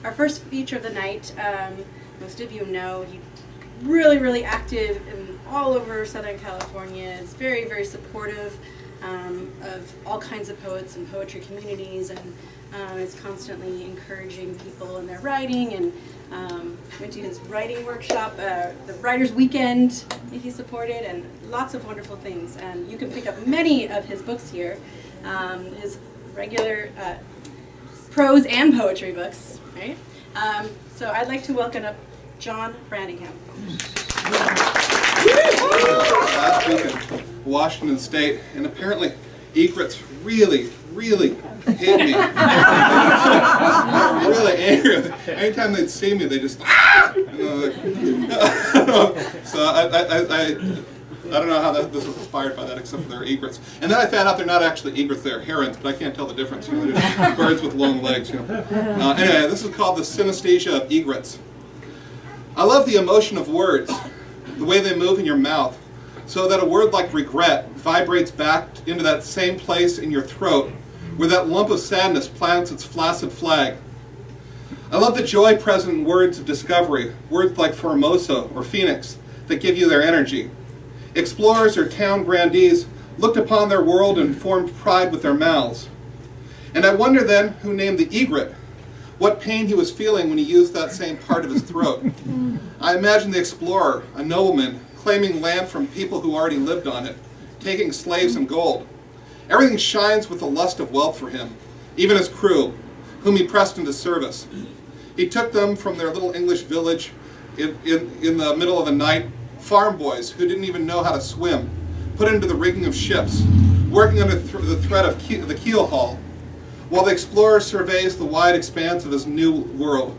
Our first feature of the night, most of you know, he's really active in all over Southern California. Is very, very supportive of all kinds of poets and poetry communities, and is constantly encouraging people in their writing, and went to his writing workshop, the Writers' Weekend that he supported, and lots of wonderful things. And you can pick up many of his books here, his regular prose and poetry books, right? So I'd like to welcome up John Brantingham. Last week in Washington State, and apparently egrets really hit me. They're really angry. Anytime they'd see me, they just so I don't know how this was inspired by that, except for their egrets. And then I found out they're not actually egrets; they're herons, but I can't tell the difference. You know, they're just birds with long legs. You know. Anyway, this is called the Synesthesia of Egrets. I love the emotion of words, the way they move in your mouth, so that a word like regret vibrates back into that same place in your throat where that lump of sadness plants its flaccid flag. I love the joy present in words of discovery, words like Formosa or Phoenix that give you their energy. Explorers or town grandees looked upon their world and formed pride with their mouths. And I wonder then who named the egret, what pain he was feeling when he used that same part of his throat. I imagine the explorer, a nobleman, claiming land from people who already lived on it, taking slaves and gold. Everything shines with the lust of wealth for him, even his crew, whom he pressed into service. He took them from their little English village in the middle of the night, farm boys who didn't even know how to swim, put into the rigging of ships, working under the threat of the keel haul, while the explorer surveys the wide expanse of his new world.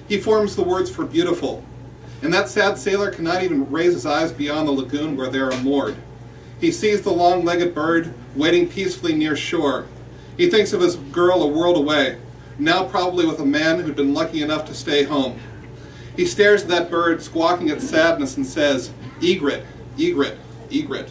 He forms the words for beautiful, and that sad sailor cannot even raise his eyes beyond the lagoon where they are moored. He sees the long-legged bird waiting peacefully near shore. He thinks of his girl a world away, now probably with a man who'd been lucky enough to stay home. He stares at that bird squawking its sadness and says, "Egret, egret, egret."